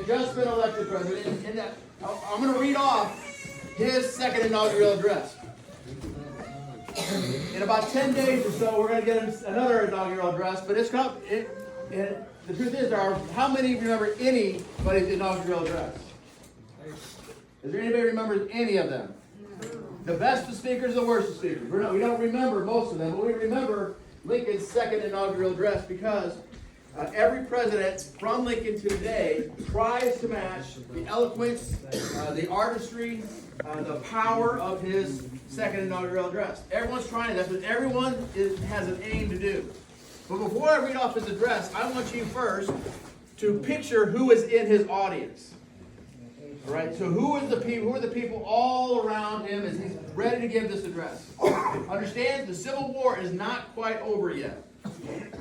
just been elected president. And I'm going to read off his second inaugural address. In about 10 days or so, we're going to get another inaugural address. But the truth is, how many remember anybody's inaugural address? Is there anybody who remembers any of them? The best of speakers, the worst of speakers. We don't remember most of them, but we remember Lincoln's second inaugural address because every president from Lincoln to today tries to match the eloquence, the artistry, the power of his second inaugural address. Everyone's trying. That's what everyone has an aim to do. But before I read off his address, I want you first to picture who is in his audience. All right. So who are the people all around him as he's ready to give this address? Understand, the Civil War is not quite over yet.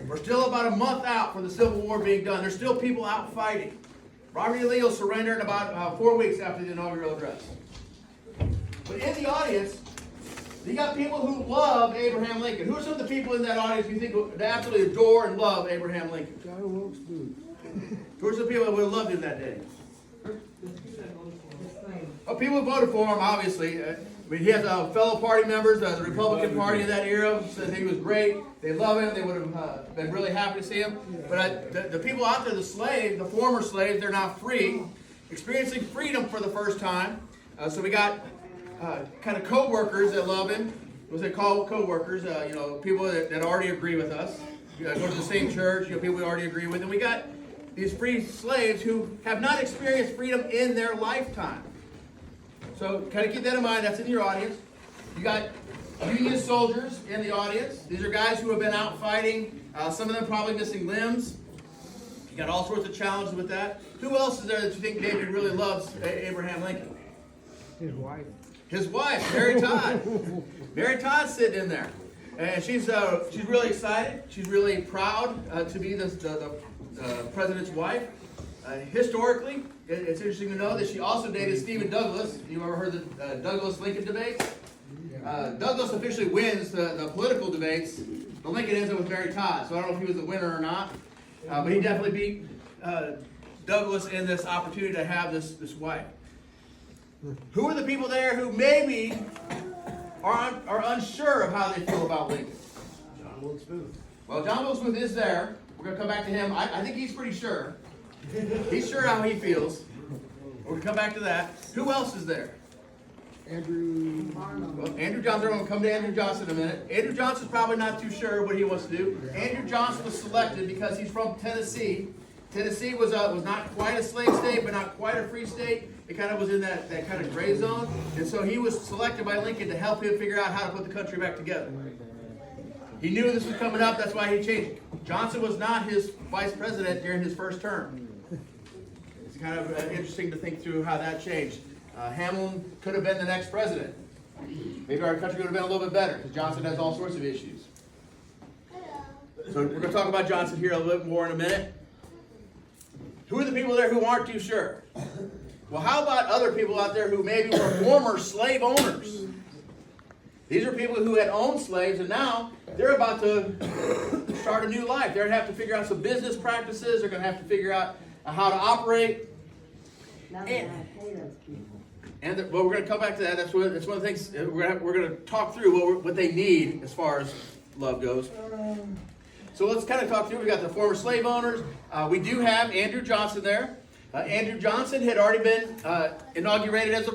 We're still about a month out from the Civil War being done. There's still people out fighting. Robert E. Lee will surrender in about 4 weeks after the inaugural address. But in the audience, you got people who love Abraham Lincoln. Who are some of the people in that audience you think would absolutely adore and love Abraham Lincoln? Who are some people that would have loved him that day? Well, people who voted for him, obviously. He has fellow party members, the Republican Party in that era said he was great. They love him. They would have been really happy to see him. But the people out there, the slaves, the former slaves, they're now free, experiencing freedom for the first time. So we got kind of co-workers that love him. What they call co-workers? People that already agree with us. Go to the same church. People we already agree with. And we got these free slaves who have not experienced freedom in their lifetime. So kind of keep that in mind. That's in your audience. You got Union soldiers in the audience. These are guys who have been out fighting. Some of them probably missing limbs. You got all sorts of challenges with that. Who else is there that you think David really loves Abraham Lincoln? His wife. His wife, Mary Todd. Mary Todd's sitting in there. And she's really excited. She's really proud to be the president's wife. Historically, it's interesting to know that she also dated Stephen Douglas. You ever heard the Douglas-Lincoln debates? Douglas officially wins the political debates, but Lincoln ends up with Mary Todd. So I don't know if he was the winner or not, but he definitely beat Douglas in this opportunity to have this wife. Who are the people there who maybe are unsure of how they feel about Lincoln? John Wilkes Booth. Well, John Wilkes Booth is there. We're going to come back to him. I think he's pretty sure. He's sure how he feels. We're going to come back to that. Who else is there? Andrew. Well, Andrew Johnson. We're going to come to Andrew Johnson in a minute. Andrew Johnson's probably not too sure what he wants to do. Andrew Johnson was selected because he's from Tennessee. Tennessee was not quite a slave state, but not quite a free state. It kind of was in that kind of gray zone. And so he was selected by Lincoln to help him figure out how to put the country back together. He knew this was coming up. That's why he changed it. Johnson was not his vice president during his first term. It's kind of interesting to think through how that changed. Hamlin could have been the next president. Maybe our country would have been a little bit better because Johnson has all sorts of issues. So we're going to talk about Johnson here a little bit more in a minute. Who are the people there who aren't too sure? Well, how about other people out there who maybe were former slave owners? These are people who had owned slaves, and now they're about to start a new life. They're going to have to figure out some business practices. They're going to have to figure out how to operate. And we're going to come back to that. That's one of the things we're going to talk through what they need as far as love goes. So let's kind of talk through. We got the former slave owners. We do have Andrew Johnson there. Andrew Johnson had already been inaugurated as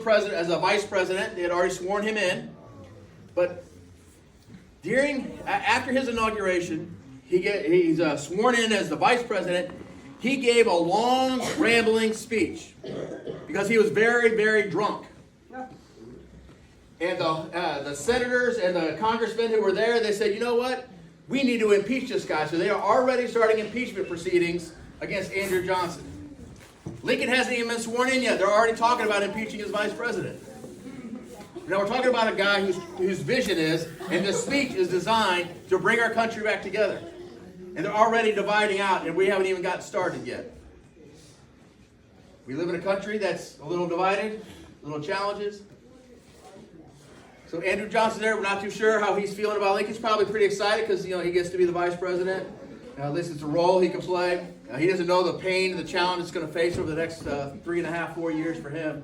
a vice president. They had already sworn him in. But after his inauguration, he's sworn in as the vice president. He gave a long, rambling speech because he was very, very drunk. And the senators and the congressmen who were there, they said, you know what? We need to impeach this guy. So they are already starting impeachment proceedings against Andrew Johnson. Lincoln hasn't even been sworn in yet. They're already talking about impeaching his vice president. Now we're talking about a guy whose vision is, and this speech is designed to bring our country back together. And they're already dividing out, and we haven't even gotten started yet. We live in a country that's a little divided, little challenges. So Andrew Johnson there, we're not too sure how he's feeling about Lincoln. He's probably pretty excited because he gets to be the vice president. At least it's a role he can play. He doesn't know the pain and the challenge it's going to face over the next 3.5, 4 years for him.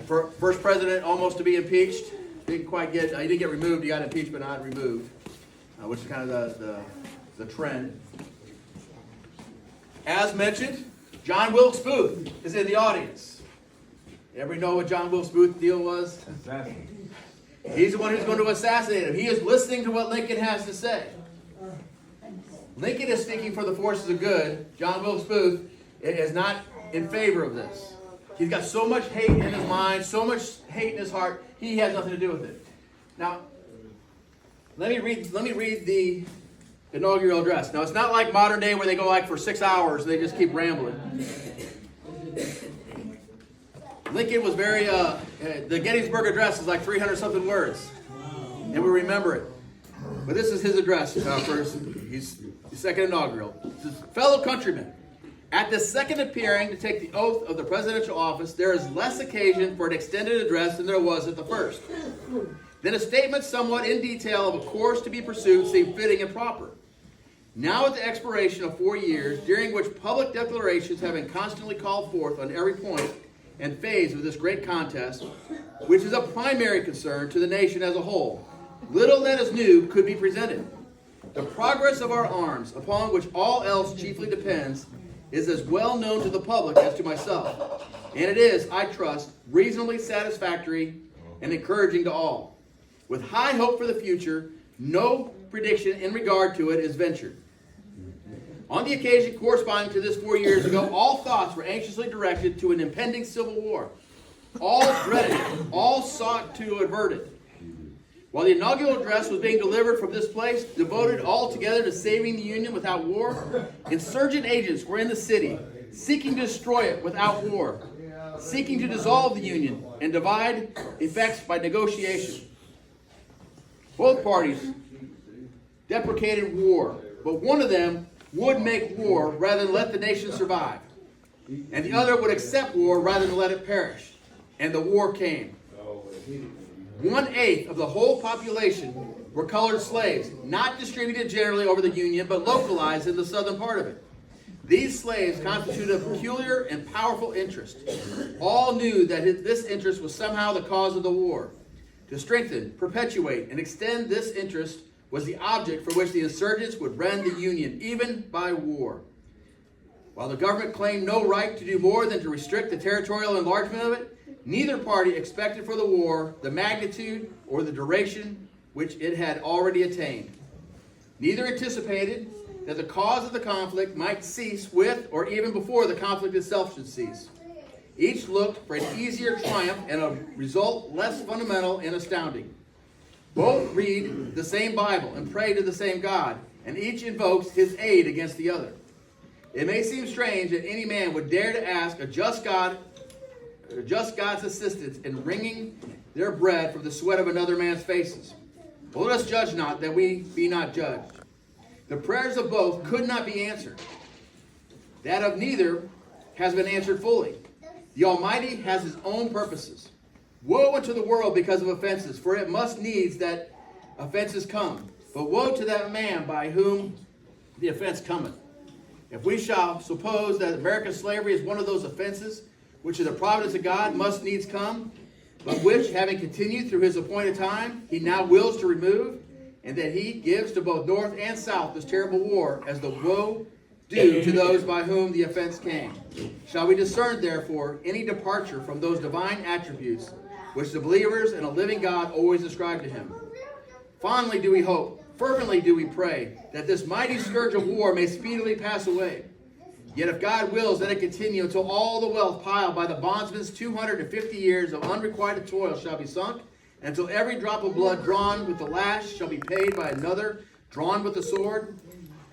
First president almost to be impeached. Didn't quite get, he didn't get removed. He got impeached but not removed, which is kind of the trend. As mentioned, John Wilkes Booth is in the audience. Everybody know what John Wilkes Booth's deal was? He's the one who's going to assassinate him. He is listening to what Lincoln has to say. Lincoln is speaking for the forces of good. John Wilkes Booth is not in favor of this. He's got so much hate in his mind, so much hate in his heart, he has nothing to do with it. Now, let me read the inaugural address. Now, it's not like modern day where they go like for 6 hours and they just keep rambling. Lincoln was very, the Gettysburg Address is like 300-something words, and we remember it. But this is his address first. He's the second inaugural. It says, fellow countrymen, at this second appearing to take the oath of the presidential office, there is less occasion for an extended address than there was at the first. Then a statement somewhat in detail of a course to be pursued seemed fitting and proper. Now at the expiration of 4 years, during which public declarations have been constantly called forth on every point and phase of this great contest, which is a primary concern to the nation as a whole, little that is new could be presented. The progress of our arms, upon which all else chiefly depends, is as well known to the public as to myself, and it is, I trust, reasonably satisfactory and encouraging to all. With high hope for the future, no prediction in regard to it is ventured. On the occasion corresponding to this 4 years ago, all thoughts were anxiously directed to an impending civil war. All dreaded it, all sought to avert it. While the inaugural address was being delivered from this place, devoted altogether to saving the Union without war, insurgent agents were in the city, seeking to destroy it without war, seeking to dissolve the Union and divide effects by negotiation. Both parties deprecated war, but one of them would make war rather than let the nation survive, and the other would accept war rather than let it perish. And the war came. 1/8 of the whole population were colored slaves, not distributed generally over the Union, but localized in the southern part of it. These slaves constituted a peculiar and powerful interest. All knew that this interest was somehow the cause of the war. To strengthen, perpetuate, and extend this interest was the object for which the insurgents would rend the Union, even by war. While the government claimed no right to do more than to restrict the territorial enlargement of it, neither party expected for the war the magnitude or the duration which it had already attained. Neither anticipated that the cause of the conflict might cease with or even before the conflict itself should cease. Each looked for an easier triumph and a result less fundamental and astounding. Both read the same Bible and pray to the same God, and each invokes his aid against the other. It may seem strange that any man would dare to ask a just God's assistance in wringing their bread from the sweat of another man's faces. But let us judge not, that we be not judged. The prayers of both could not be answered. That of neither has been answered fully. The Almighty has his own purposes. Woe unto the world because of offenses, for it must needs that offenses come. But woe to that man by whom the offense cometh. If we shall suppose that American slavery is one of those offenses, which in the providence of God must needs come, but which, having continued through his appointed time, he now wills to remove, and that he gives to both North and South this terrible war as the woe due to those by whom the offense came. Shall we discern, therefore, any departure from those divine attributes which the believers in a living God always ascribe to him? Fondly do we hope, fervently do we pray, that this mighty scourge of war may speedily pass away. Yet if God wills, let it continue until all the wealth piled by the bondsman's 250 years of unrequited toil shall be sunk, and until every drop of blood drawn with the lash shall be paid by another drawn with the sword.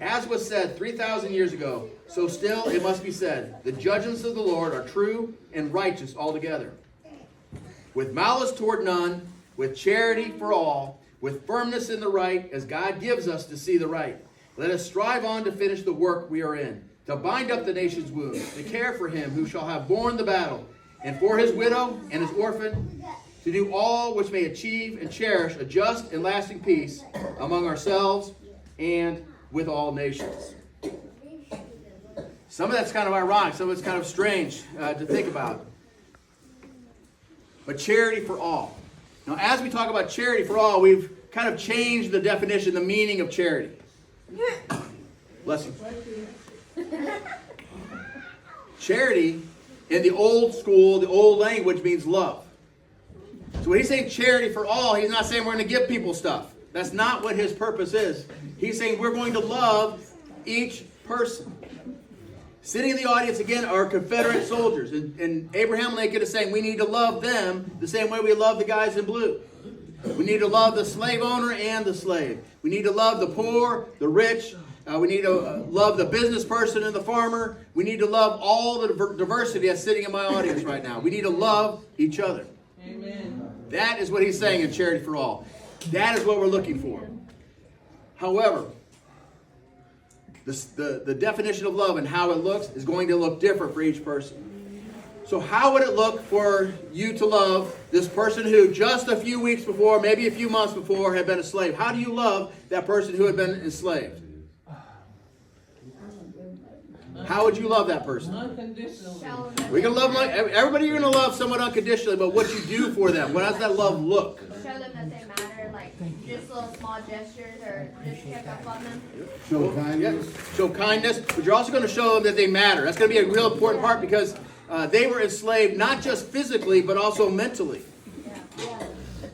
As was said 3,000 years ago, so still it must be said, the judgments of the Lord are true and righteous altogether. With malice toward none, with charity for all, with firmness in the right, as God gives us to see the right. Let us strive on to finish the work we are in, to bind up the nation's wounds, to care for him who shall have borne the battle, and for his widow and his orphan, to do all which may achieve and cherish a just and lasting peace among ourselves and with all nations. Some of that's kind of ironic. Some of it's kind of strange to think about. But charity for all. Now, as we talk about charity for all, we've kind of changed the definition, the meaning of charity. Bless you. Charity, in the old school, the old language, means love. So when he's saying charity for all, he's not saying we're going to give people stuff. That's not what his purpose is. He's saying we're going to love each person. Sitting in the audience, again, are Confederate soldiers. And Abraham Lincoln is saying we need to love them the same way we love the guys in blue. We need to love the slave owner and the slave. We need to love the poor, the rich. We need to love the business person and the farmer. We need to love all the diversity that's sitting in my audience right now. We need to love each other. Amen. That is what he's saying in Charity for All. That is what we're looking for. However, the definition of love and how it looks is going to look different for each person. So how would it look for you to love this person who just a few weeks before, maybe a few months before, had been a slave? How do you love that person who had been enslaved? How would you love that person? Unconditionally. We're gonna love like everybody. You're gonna love someone unconditionally, but what you do for them, what does that love look? Show them that they matter, like just little small gestures, or just check up on them. Show kindness. Yeah, show kindness, but you're also going to show them that they matter. That's going to be a real important part because they were enslaved not just physically, but also mentally. Yeah.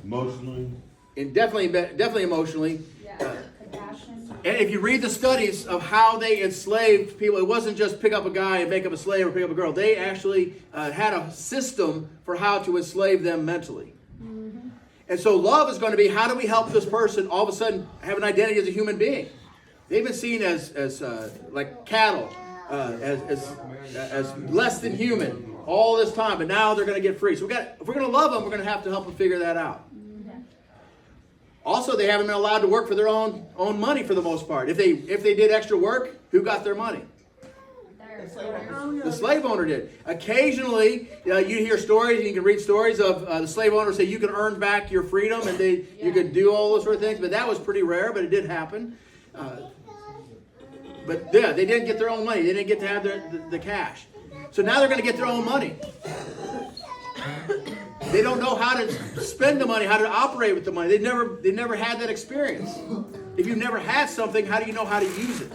Emotionally. And definitely emotionally. Yeah. Compassion. And if you read the studies of how they enslaved people, it wasn't just pick up a guy and make up a slave or pick up a girl. They actually had a system for how to enslave them mentally. Mm-hmm. And so love is going to be, how do we help this person all of a sudden have an identity as a human being? They've been seen as like cattle, as less than human all this time, but now they're going to get free. So if we're going to love them, we're going to have to help them figure that out. Also, they haven't been allowed to work for their own money for the most part. If they did extra work, who got their money? The slave owner did. Occasionally, you hear stories, and you can read stories of the slave owner say you can earn back your freedom, and you could do all those sort of things. But that was pretty rare, but it did happen. But yeah, they didn't get their own money. They didn't get to have the cash. So now they're going to get their own money. They don't know how to spend the money, how to operate with the money. They never had that experience. If you've never had something, how do you know how to use it?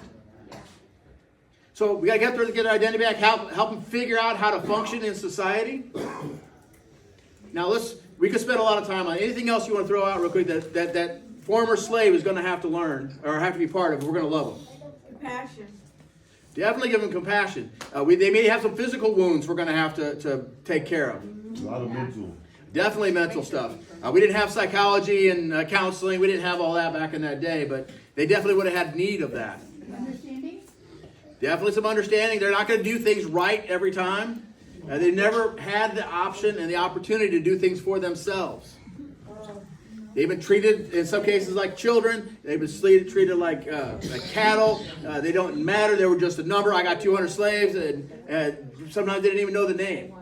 So we got to get there to get our identity back, help them figure out how to function in society. Now we could spend a lot of time on it. Anything else you want to throw out real quick that former slave is going to have to learn or have to be part of if we're going to love them? Compassion. Definitely give them compassion. They may have some physical wounds we're going to have to take care of. A lot of mental. Definitely mental stuff. We didn't have psychology and counseling. We didn't have all that back in that day, but they definitely would have had need of that. Understanding. Definitely some understanding. They're not going to do things right every time. They never had the option and the opportunity to do things for themselves. They've been treated, in some cases, like children. They've been treated like cattle. They don't matter. They were just a number. I got 200 slaves, and sometimes they didn't even know the name.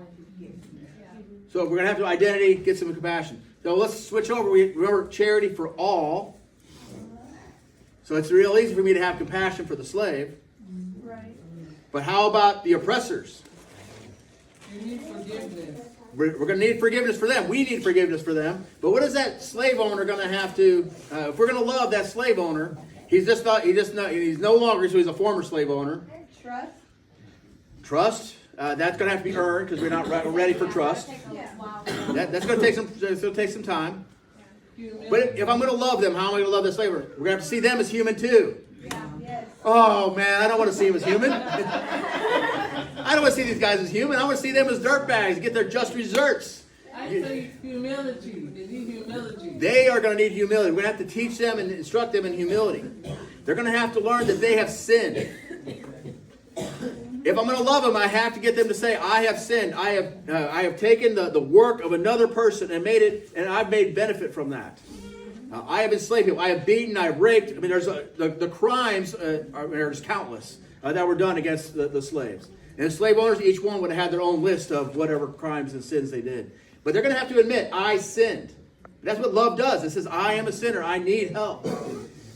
So we're going to have to identity, get some compassion. So let's switch over. We remember charity for all. So it's real easy for me to have compassion for the slave. Right. But how about the oppressors? You need forgiveness. We're going to need forgiveness for them. We need forgiveness for them. But what is that slave owner going to have to? If we're going to love that slave owner, he's no longer. So he's a former slave owner. Trust. Trust. That's going to have to be earned because we're not ready for trust. That's going to take some time. But if I'm going to love them, how am I going to love this slave owner? We're going to have to see them as human too. Yes. Oh man, I don't want to see them as human. I don't want to see these guys as human. I want to see them as dirtbags and get their just desserts. I say humility. They need humility. They are going to need humility. We're going to have to teach them and instruct them in humility. They're going to have to learn that they have sinned. If I'm going to love them, I have to get them to say, I have sinned. I have taken the work of another person and made it, and I've made benefit from that. I have enslaved people. I have beaten. I have raped. I mean, there's the crimes are just countless that were done against the slaves. And slave owners, each one would have had their own list of whatever crimes and sins they did. But they're going to have to admit, I sinned. That's what love does. It says, I am a sinner. I need help.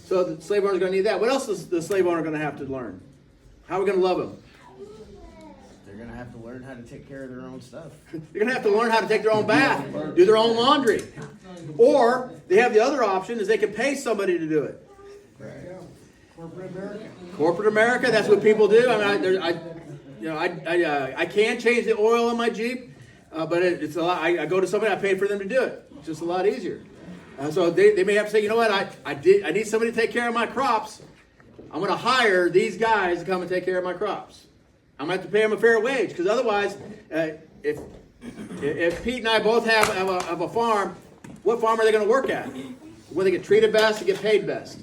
So the slave owner is going to need that. What else is the slave owner going to have to learn? How are we going to love him? have to learn how to take care of their own stuff. They're going to have to learn how to take their own bath, do their own laundry. Or they have the other option is they can pay somebody to do it. Corporate America. Corporate America, that's what people do. I mean, I can change the oil in my Jeep, but it's a lot. I go to somebody, I pay for them to do it. It's just a lot easier. So they may have to say, you know what, I need somebody to take care of my crops. I'm going to hire these guys to come and take care of my crops. I'm going to have to pay them a fair wage, because otherwise, if Pete and I both have a farm, what farm are they going to work at? Where they get treated best and get paid best.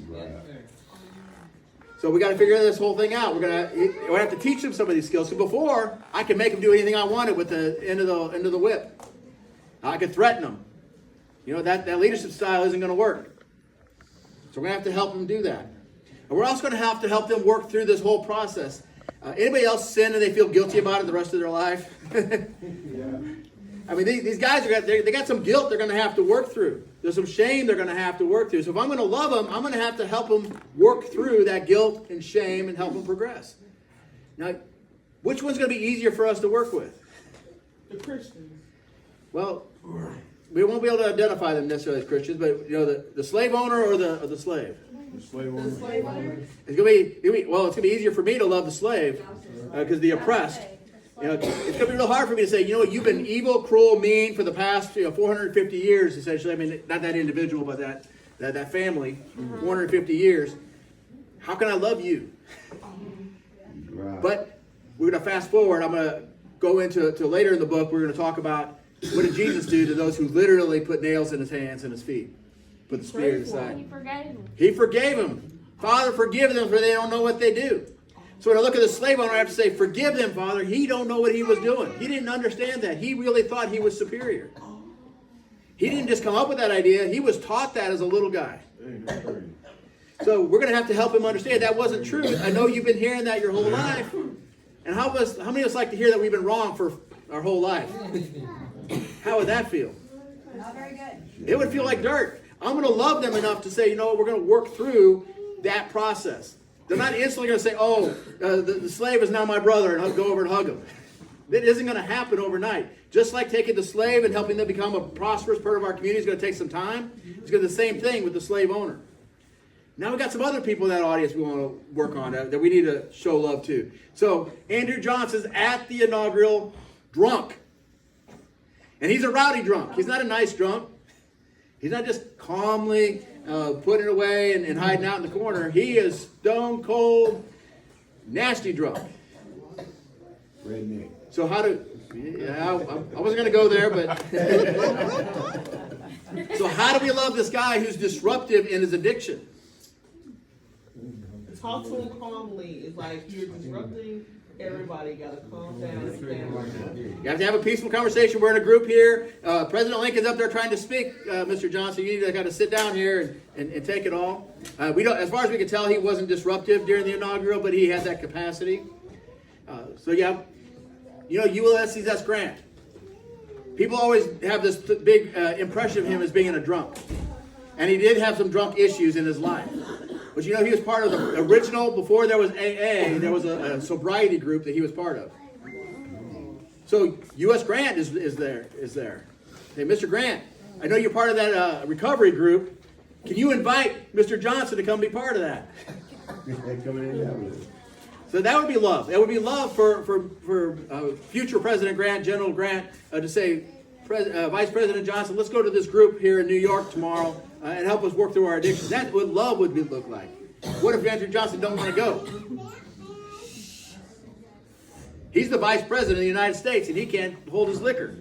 So we got to figure this whole thing out. We're gonna have to teach them some of these skills. So before, I could make them do anything I wanted with the end of the whip. I could threaten them. You know, that leadership style isn't going to work. So we're going to have to help them do that. And we're also going to have to help them work through this whole process. Anybody else sin and they feel guilty about it the rest of their life? I mean, these guys they got some guilt they're going to have to work through. There's some shame they're going to have to work through. So if I'm going to love them, I'm going to have to help them work through that guilt and shame and help them progress. Now, which one's going to be easier for us to work with? The Christians. Well, we won't be able to identify them necessarily as Christians, but you know, the slave owner or the slave. The slave owner. The slave owner. It's gonna be easier for me to love the slave because the oppressed. You know, it's gonna be real hard for me to say, you know what, you've been evil, cruel, mean for the past 450 years, essentially. I mean, not that individual, but that family, 450 years. How can I love you? Right. But we're gonna fast forward. I'm gonna go into later in the book. We're gonna talk about what did Jesus do to those who literally put nails in his hands and his feet, put the spear aside. He forgave him. He forgave them. Father, forgive them, for they don't know what they do. So when I look at the slave owner, I have to say, forgive them, Father. He don't know what he was doing. He didn't understand that. He really thought he was superior. He didn't just come up with that idea. He was taught that as a little guy. So we're going to help him understand that wasn't true. I know you've been hearing that your whole life. And how many of us like to hear that we've been wrong for our whole life? How would that feel? Not very good. It would feel like dirt. I'm going to love them enough to say, you know what, we're going to work through that process. They're not instantly going to say, oh, the slave is now my brother, and I'll go over and hug him. It isn't going to happen overnight. Just like taking the slave and helping them become a prosperous part of our community is going to take some time, it's going to do the same thing with the slave owner. Now we've got some other people in that audience we want to work on that we need to show love to. So Andrew Johnson's at the inaugural drunk. And he's a rowdy drunk. He's not a nice drunk. He's not just calmly putting it away and hiding out in the corner. He is stone cold, nasty drunk. Redneck. So how do... Yeah, I wasn't going to go there, but... So how do we love this guy who's disruptive in his addiction? Talk to him calmly. It's like you're disrupting everybody. Got to calm down and stand right now. You have to have a peaceful conversation. We're in a group here. President Lincoln's up there trying to speak, Mr. Johnson. You need to kind of sit down here and take it all. We don't, as far as we can tell, he wasn't disruptive during the inaugural, but he had that capacity. So yeah, you know, Ulysses S. Grant. People always have this big impression of him as being a drunk. And he did have some drunk issues in his life. But you know, he was part of the original, before there was AA, there was a sobriety group that he was part of. So U.S. Grant is there. Hey, Mr. Grant, I know you're part of that recovery group. Can you invite Mr. Johnson to come be part of that? Coming in that way. So that would be love. That would be love for future President Grant, General Grant, to say, Vice President Johnson, let's go to this group here in New York tomorrow and help us work through our addictions. That's what love would look like. What if Andrew Johnson don't want to go? He's the Vice President of the United States and he can't hold his liquor.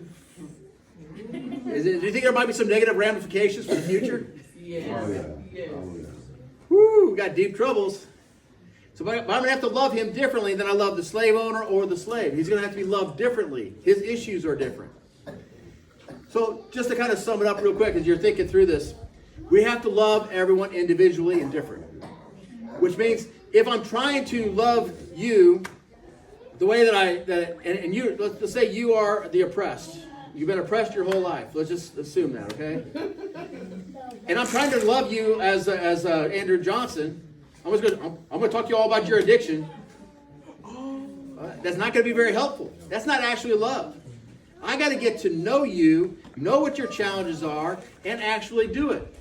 Do you think there might be some negative ramifications for the future? Yes. Oh, yeah. Yes. Oh, yeah. Woo, we got deep troubles. So I'm going to have to love him differently than I love the slave owner or the slave. He's going to have to be loved differently. His issues are different. So just to kind of sum it up real quick as you're thinking through this, we have to love everyone individually and different. Which means if I'm trying to love you the way and you, let's say you are the oppressed. You've been oppressed your whole life. Let's just assume that, okay? And I'm trying to love you as Andrew Johnson. I'm going to talk to you all about your addiction. that's not going to be very helpful. That's not actually love. I got to get to know you, know what your challenges are, and actually do it.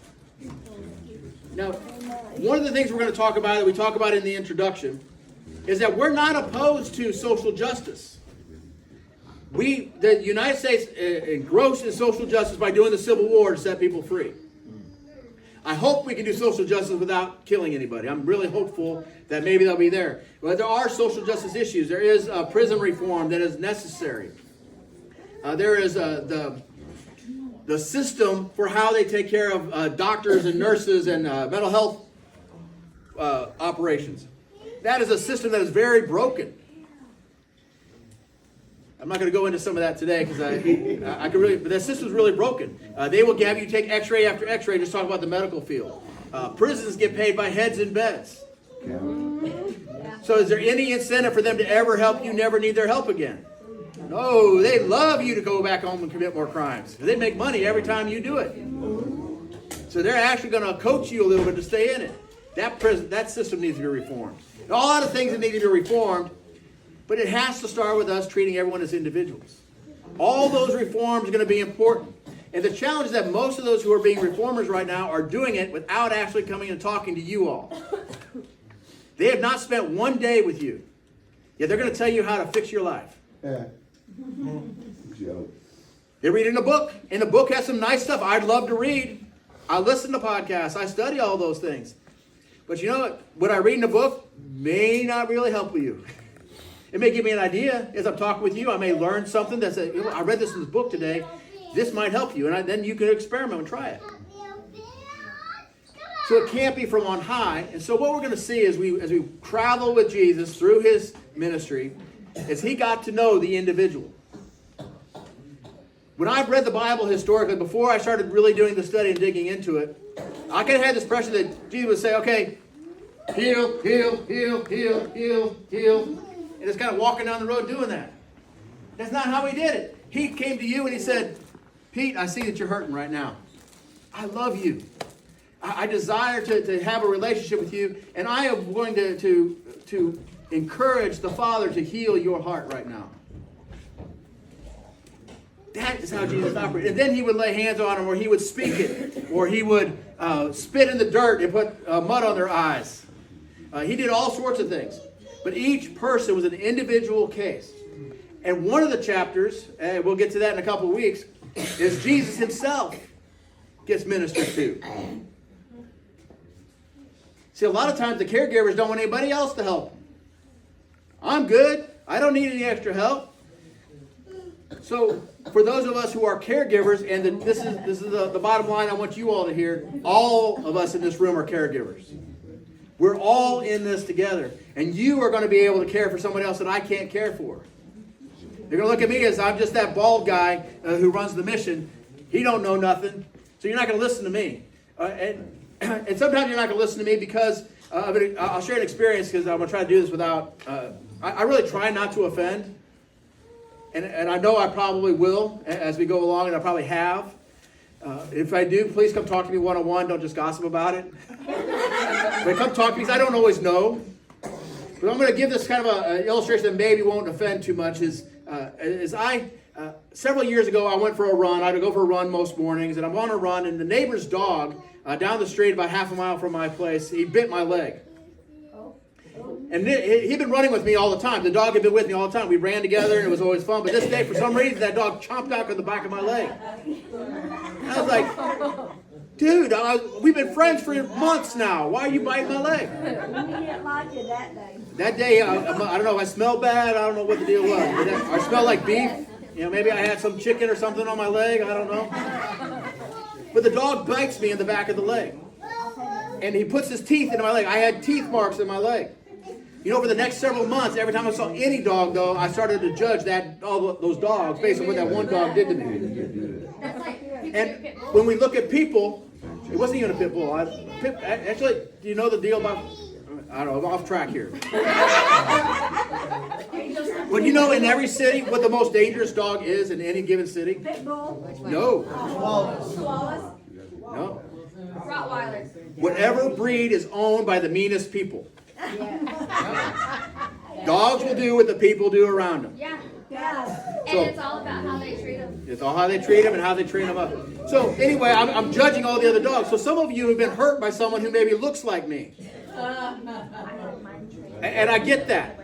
Now, one of the things we're going to talk about, that we talk about in the introduction, is that we're not opposed to social justice. The United States engrossed in social justice by doing the Civil War to set people free. I hope we can do social justice without killing anybody. I'm really hopeful that maybe they'll be there. But there are social justice issues. There is prison reform that is necessary. There is the system for how they take care of doctors and nurses and mental health operations. That is a system that is very broken. I'm not going to go into some of that today because I could really, but that system's really broken. They will have you take X-ray after X-ray. Just talk about the medical field. Prisons get paid by heads in beds. So is there any incentive for them to ever help you? Never need their help again? No, they love you to go back home and commit more crimes. They make money every time you do it. So they're actually going to coach you a little bit to stay in it. That system needs to be reformed. A lot of things that need to be reformed. But it has to start with us treating everyone as individuals. All those reforms are going to be important. And the challenge is that most of those who are being reformers right now are doing it without actually coming and talking to you all. They have not spent one day with you. Yet they're going to tell you how to fix your life. Yeah. They're reading a book, and the book has some nice stuff I'd love to read. I listen to podcasts. I study all those things. But you know what I read in a book may not really help you. It may give me an idea as I'm talking with you. I may learn something that's I read this in this book today. This might help you. And then you can experiment and try it. So it can't be from on high. And so what we're going to see as we travel with Jesus through his ministry is he got to know the individual. When I've read the Bible historically, before I started really doing the study and digging into it, I kind of had this impression that Jesus would say, okay, heal, heal, heal, heal, heal, heal. And just kind of walking down the road doing that. That's not how he did it. He came to you and he said, Pete, I see that you're hurting right now. I love you. I desire to have a relationship with you. And I am going to encourage the Father to heal your heart right now. That is how Jesus operated. And then he would lay hands on them, or he would speak it, or he would spit in the dirt and put mud on their eyes. He did all sorts of things. But each person was an individual case. And one of the chapters, and we'll get to that in a couple of weeks, is Jesus himself gets ministered to. See, a lot of times the caregivers don't want anybody else to help them. I'm good. I don't need any extra help. So for those of us who are caregivers, and this is the bottom line I want you all to hear, all of us in this room are caregivers. We're all in this together. And you are going to be able to care for someone else that I can't care for. They're going to look at me as I'm just that bald guy who runs the mission. He don't know nothing. So you're not going to listen to me. And sometimes you're not going to listen to me because I'll share an experience because I'm going to try to do this without... I really try not to offend. And I know I probably will as we go along, and I probably have. If I do, please come talk to me one-on-one. Don't just gossip about it. But come talk to me because I don't always know. But I'm going to give this kind of an illustration that maybe won't offend too much. Several years ago, I went for a run. I would go for a run most mornings, and I'm on a run, and the neighbor's dog down the street about half a mile from my place, he bit my leg. And he'd been running with me all the time. The dog had been with me all the time. We ran together, and it was always fun. But this day, for some reason, that dog chomped out on the back of my leg. And I was like, dude, we've been friends for months now. Why are you biting my leg? You didn't like it that day. That day, I don't know if I smelled bad. I don't know what the deal was. I smelled like beef. You know, maybe I had some chicken or something on my leg. I don't know. But the dog bites me in the back of the leg. And he puts his teeth into my leg. I had teeth marks in my leg. You know, for the next several months, every time I saw any dog, though, I started to judge all those dogs based on what that one dog did to me. And when we look at people, it wasn't even a pit bull. Actually, do you know the deal about... I don't know, I'm off track here. But you know in every city what the most dangerous dog is in any given city? Pit bull. No. Wallace. No. Rottweiler. Whatever breed is owned by the meanest people. Dogs will do what the people do around them. Yeah. Yeah. And So- it's all about how they treat them. It's all how they treat them and how they train them up. So anyway, I'm judging all the other dogs. So some of you have been hurt by someone who maybe looks like me. And I get that.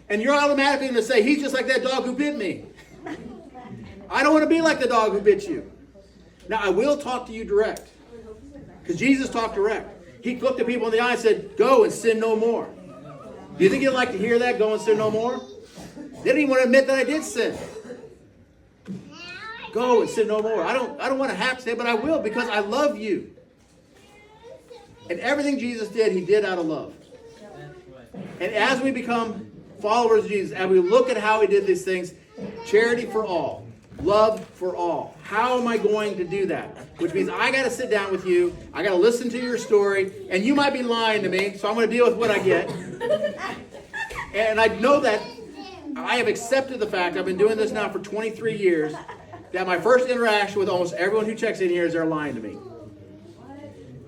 And you're automatically going to say, he's just like that dog who bit me. I don't want to be like the dog who bit you. Now, I will talk to you direct. Because Jesus talked direct. He looked at people in the eye and said, go and sin no more. Do you think you'd like to hear that, go and sin no more? They didn't even want to admit that I did sin. Go and sin no more. I don't want to have to say it, but I will because I love you. And everything Jesus did, he did out of love. And as we become followers of Jesus, as we look at how he did these things, charity for all, love for all. How am I going to do that? Which means I got to sit down with you, I got to listen to your story, and you might be lying to me, so I'm going to deal with what I get. And I know that I have accepted the fact, I've been doing this now for 23 years, that my first interaction with almost everyone who checks in here is they're lying to me.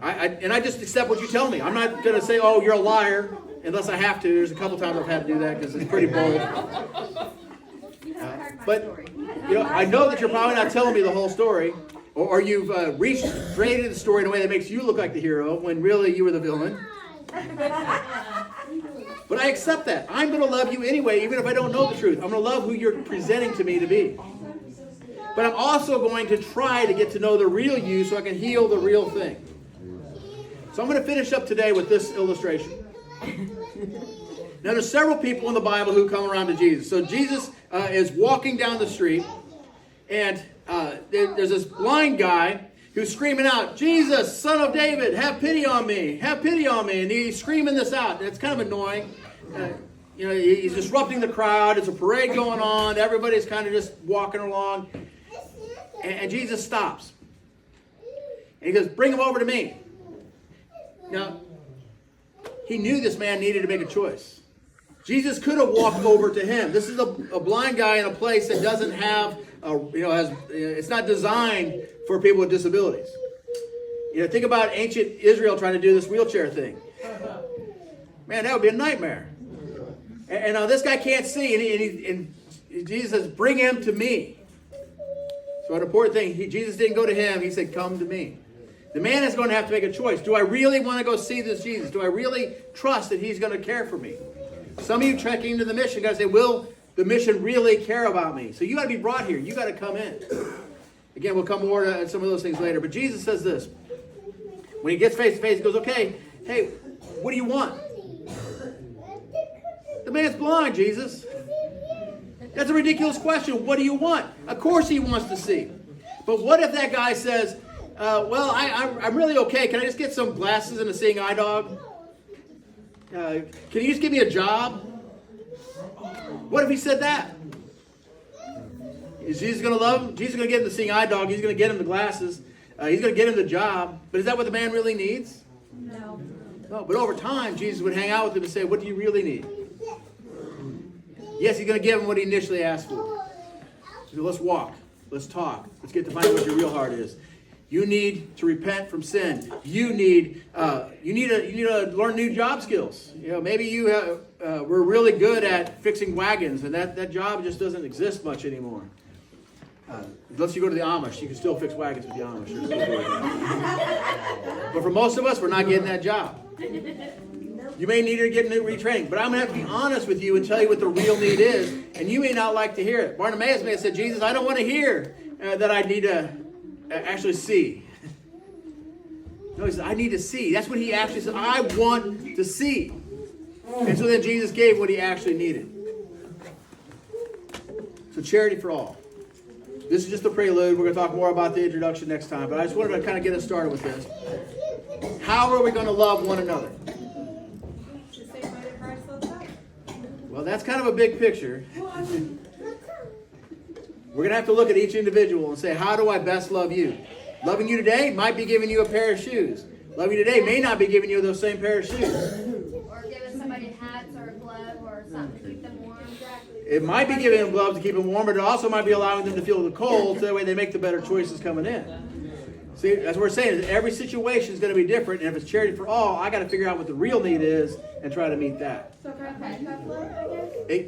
And I just accept what you tell me. I'm not going to say, oh, you're a liar, unless I have to. There's a couple times I've had to do that because it's pretty bold. But, you know, I know that you're probably not telling me the whole story, or you've created the story in a way that makes you look like the hero when really you were the villain. But I accept that. I'm going to love you anyway, even if I don't know the truth. I'm going to love who you're presenting to me to be. But I'm also going to try to get to know the real you so I can heal the real thing. So I'm going to finish up today with this illustration. Now there's several people in the Bible who come around to Jesus. So Jesus is walking down the street, and there's this blind guy who's screaming out, Jesus, son of David, have pity on me, have pity on me. And he's screaming this out. And it's kind of annoying. You know, he's disrupting the crowd. It's a parade going on. Everybody's kind of just walking along. And Jesus stops. And he goes, bring him over to me. Now, he knew this man needed to make a choice. Jesus could have walked over to him. This is a blind guy in a place that doesn't have, it's not designed for people with disabilities. You know, think about ancient Israel trying to do this wheelchair thing. Man, that would be a nightmare. And this guy can't see, and Jesus says, bring him to me. So an important thing, Jesus didn't go to him, he said, come to me. The man is going to have to make a choice. Do I really want to go see this Jesus? Do I really trust that he's going to care for me? Some of you checking into the mission got to say, will the mission really care about me? So you got to be brought here. You got to come in. Again, we'll come more to some of those things later. But Jesus says this. When he gets face to face, he goes, okay, hey, what do you want? The man's blind, Jesus. That's a ridiculous question. What do you want? Of course he wants to see. But what if that guy says, well, I'm really okay. Can I just get some glasses and a seeing eye dog? Can you just give me a job? What if he said that? Is Jesus going to love him? Jesus is going to get him the seeing eye dog. He's going to get him the glasses. He's going to get him the job. But is that what the man really needs? No. No, but over time, Jesus would hang out with him and say, what do you really need? Yes, he's going to give him what he initially asked for. So let's walk. Let's talk. Let's get to find out what your real heart is. You need to repent from sin. You need to learn new job skills. You know, maybe you were really good at fixing wagons, and that job just doesn't exist much anymore. Unless you go to the Amish, you can still fix wagons with the Amish. But for most of us, we're not getting that job. You may need to get new retraining, but I'm going to have to be honest with you and tell you what the real need is, and you may not like to hear it. Bartimaeus may have said, Jesus, I don't want to hear that I need to actually see. No, he said, I need to see. That's what he actually said. I want to see. And so then Jesus gave what he actually needed. So charity for all. This is just a prelude. We're going to talk more about the introduction next time, but I just wanted to kind of get us started with this. How are we going to love one another? Well, that's kind of a big picture. We're going to have to look at each individual and say, how do I best love you? Loving you today might be giving you a pair of shoes. Loving you today may not be giving you those same pair of shoes. Or giving somebody hats or a glove or something to keep them warm. It might be giving them gloves to keep them warm, but it also might be allowing them to feel the cold, so that way they make the better choices coming in. See, that's what we're saying. Is every situation is going to be different, and if it's charity for all, I got to figure out what the real need is and try to meet that. So kind of like tough love, I guess?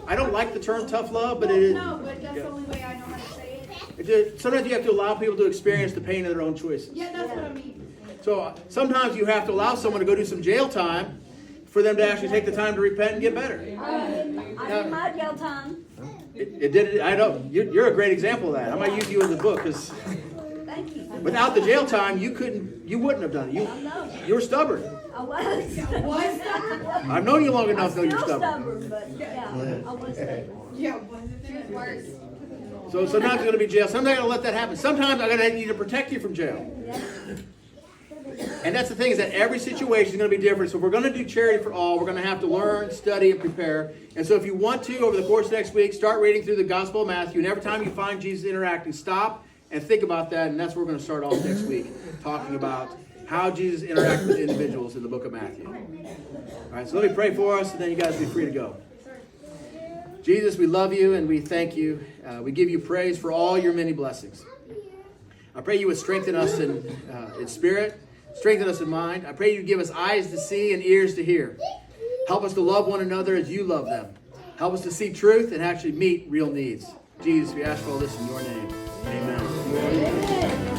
I don't like the term tough love, but it is. No, but that's the only way I know how to say it. Sometimes you have to allow people to experience the pain of their own choices. Yeah, that's what I mean. So sometimes you have to allow someone to go do some jail time for them to actually take the time to repent and get better. I did my jail time. It did. I know you're a great example of that. I might use you in the book because Thank you. without the jail time, you wouldn't have done it. I know. You were stubborn. I was. I've known you long enough to know I'm you're still stubborn. but yeah, I was stubborn. Yeah, wasn't it? Worse. So sometimes you're going to be jail. Sometimes I'm going to let that happen. Sometimes I'm going to need to protect you from jail. Yeah. And that's the thing, is that every situation is going to be different. So if we're going to do charity for all, we're going to have to learn, study, and prepare. And so if you want to, over the course of next week, start reading through the Gospel of Matthew. And every time you find Jesus interacting, stop and think about that. And that's where we're going to start off next week, talking about how Jesus interacted with individuals in the book of Matthew. All right, so let me pray for us, and then you guys be free to go. Jesus, we love you and we thank you. We give you praise for all your many blessings. I pray you would strengthen us in spirit, strengthen us in mind. I pray you give us eyes to see and ears to hear. Help us to love one another as you love them. Help us to see truth and actually meet real needs. Jesus, we ask for all this in your name. Amen. Amen.